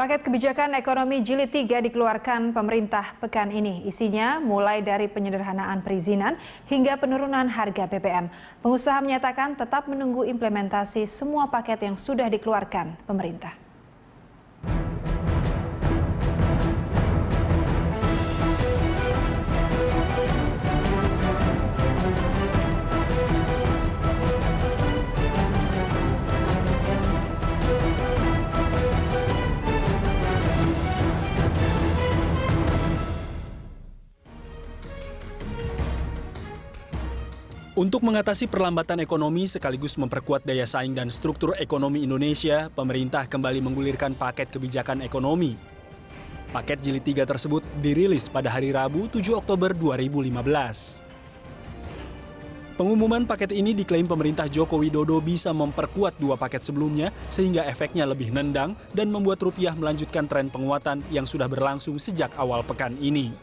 Paket kebijakan ekonomi jilid 3 dikeluarkan pemerintah pekan ini. Isinya mulai dari penyederhanaan perizinan hingga penurunan harga BBM. Pengusaha menyatakan tetap menunggu implementasi semua paket yang sudah dikeluarkan pemerintah. Untuk mengatasi perlambatan ekonomi sekaligus memperkuat daya saing dan struktur ekonomi Indonesia, pemerintah kembali menggulirkan paket kebijakan ekonomi. Paket jilid 3 tersebut dirilis pada hari Rabu 7 Oktober 2015. Pengumuman paket ini diklaim pemerintah Joko Widodo bisa memperkuat dua paket sebelumnya sehingga efeknya lebih nendang dan membuat rupiah melanjutkan tren penguatan yang sudah berlangsung sejak awal pekan ini.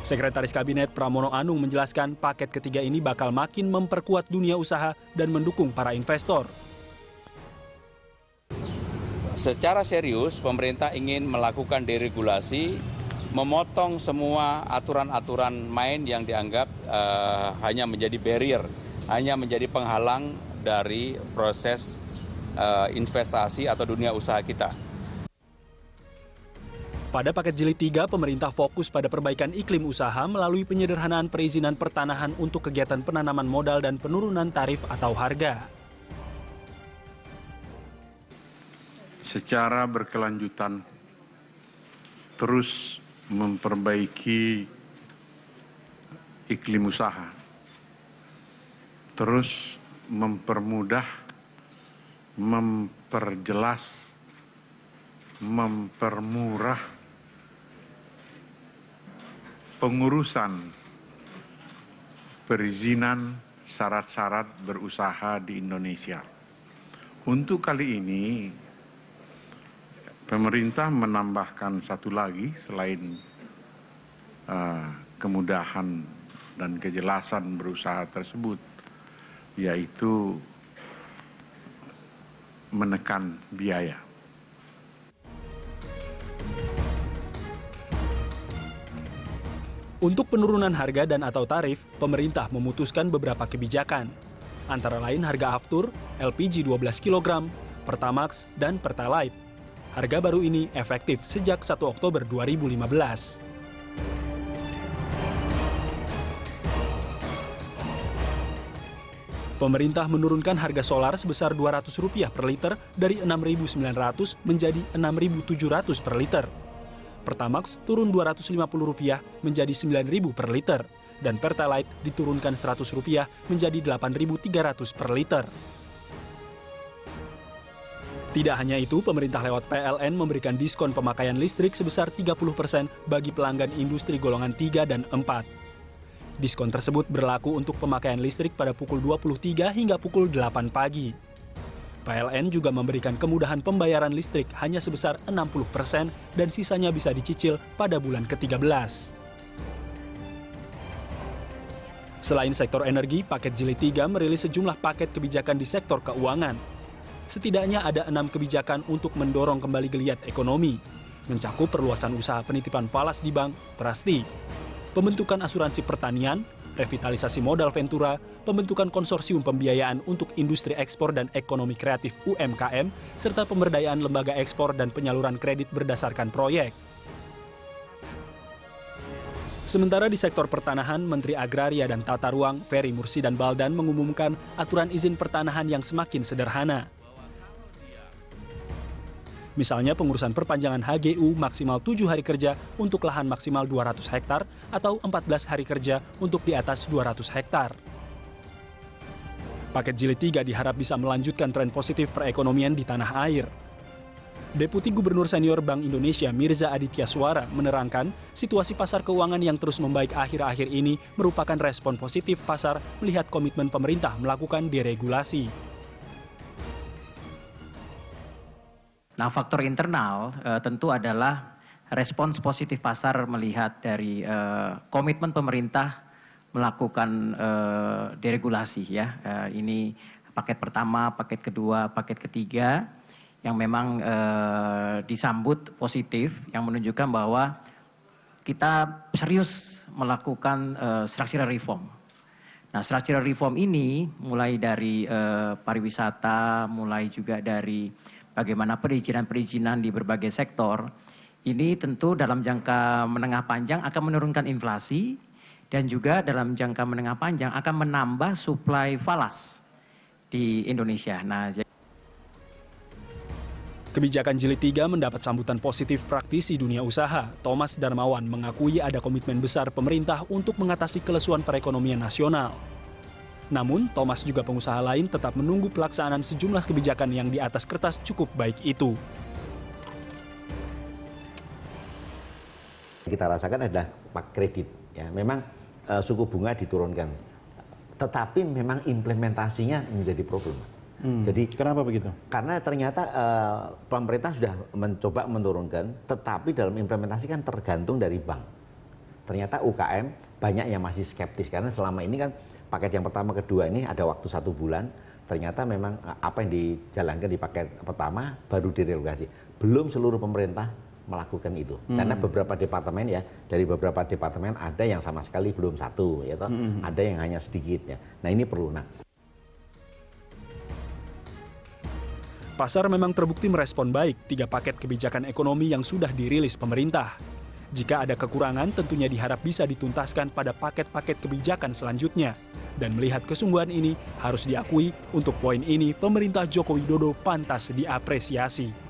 Sekretaris Kabinet Pramono Anung menjelaskan paket ketiga ini bakal makin memperkuat dunia usaha dan mendukung para investor. Secara serius, pemerintah ingin melakukan deregulasi, memotong semua aturan-aturan main yang dianggap hanya menjadi barrier, hanya menjadi penghalang dari proses investasi atau dunia usaha kita. Pada paket jilid 3, pemerintah fokus pada perbaikan iklim usaha melalui penyederhanaan perizinan pertanahan untuk kegiatan penanaman modal dan penurunan tarif atau harga. Secara berkelanjutan, terus memperbaiki iklim usaha, terus mempermudah, memperjelas, mempermurah pengurusan perizinan syarat-syarat berusaha di Indonesia. Untuk kali ini, pemerintah menambahkan satu lagi selain kemudahan dan kejelasan berusaha tersebut, yaitu menekan biaya. Untuk penurunan harga dan atau tarif, pemerintah memutuskan beberapa kebijakan. Antara lain harga aftur, LPG 12 kg, Pertamax, dan Pertalite. Harga baru ini efektif sejak 1 Oktober 2015. Pemerintah menurunkan harga solar sebesar Rp200 per liter dari Rp6.900 menjadi Rp6.700 per liter. Pertamax turun Rp250 menjadi Rp9.000 per liter, dan Pertalite diturunkan Rp100 menjadi Rp8.300 per liter. Tidak hanya itu, pemerintah lewat PLN memberikan diskon pemakaian listrik sebesar 30% bagi pelanggan industri golongan 3 dan 4. Diskon tersebut berlaku untuk pemakaian listrik pada pukul 23 hingga pukul 8 pagi. PLN juga memberikan kemudahan pembayaran listrik hanya sebesar 60% dan sisanya bisa dicicil pada bulan ke-13. Selain sektor energi, paket jilid 3 merilis sejumlah paket kebijakan di sektor keuangan. Setidaknya ada 6 kebijakan untuk mendorong kembali geliat ekonomi, mencakup perluasan usaha penitipan falas di bank, trustee, pembentukan asuransi pertanian, revitalisasi modal Ventura, pembentukan konsorsium pembiayaan untuk industri ekspor dan ekonomi kreatif UMKM, serta pemberdayaan lembaga ekspor dan penyaluran kredit berdasarkan proyek. Sementara di sektor pertanahan, Menteri Agraria dan Tata Ruang, Ferry Mursidan Baldan mengumumkan aturan izin pertanahan yang semakin sederhana. Misalnya pengurusan perpanjangan HGU maksimal 7 hari kerja untuk lahan maksimal 200 hektar atau 14 hari kerja untuk di atas 200 hektar. Paket jilid 3 diharap bisa melanjutkan tren positif perekonomian di tanah air. Deputi Gubernur Senior Bank Indonesia Mirza Aditya Suara menerangkan situasi pasar keuangan yang terus membaik akhir-akhir ini merupakan respon positif pasar melihat komitmen pemerintah melakukan deregulasi. Nah, faktor internal tentu adalah respons positif pasar melihat dari komitmen pemerintah melakukan deregulasi ya. Ini paket pertama, paket kedua, paket ketiga yang memang disambut positif, yang menunjukkan bahwa kita serius melakukan structural reform. Nah, structural reform ini mulai dari pariwisata, mulai juga dari bagaimana perizinan-perizinan di berbagai sektor, ini tentu dalam jangka menengah panjang akan menurunkan inflasi dan juga dalam jangka menengah panjang akan menambah suplai falas di Indonesia. Nah, Kebijakan Jilid 3 mendapat sambutan positif praktisi dunia usaha. Thomas Darmawan mengakui ada komitmen besar pemerintah untuk mengatasi kelesuan perekonomian nasional. Namun, Thomas juga pengusaha lain tetap menunggu pelaksanaan sejumlah kebijakan yang di atas kertas cukup baik itu. Kita rasakan adalah kredit. Ya, memang suku bunga diturunkan, tetapi memang implementasinya menjadi problem. Jadi kenapa begitu? Karena ternyata pemerintah sudah mencoba menurunkan, tetapi dalam implementasi kan tergantung dari bank. Ternyata UKM banyak yang masih skeptis karena selama ini kan paket yang pertama kedua ini ada waktu 1 bulan. Ternyata memang apa yang dijalankan di paket pertama baru direlokasi. Belum seluruh pemerintah melakukan itu. Karena beberapa departemen ya, dari beberapa departemen ada yang sama sekali belum satu, ya toh. Ada yang hanya sedikit ya. Nah ini perlu. Pasar memang terbukti merespon baik 3 paket kebijakan ekonomi yang sudah dirilis pemerintah. Jika ada kekurangan, tentunya diharap bisa dituntaskan pada paket-paket kebijakan selanjutnya. Dan melihat kesungguhan ini, harus diakui untuk poin ini pemerintah Joko Widodo pantas diapresiasi.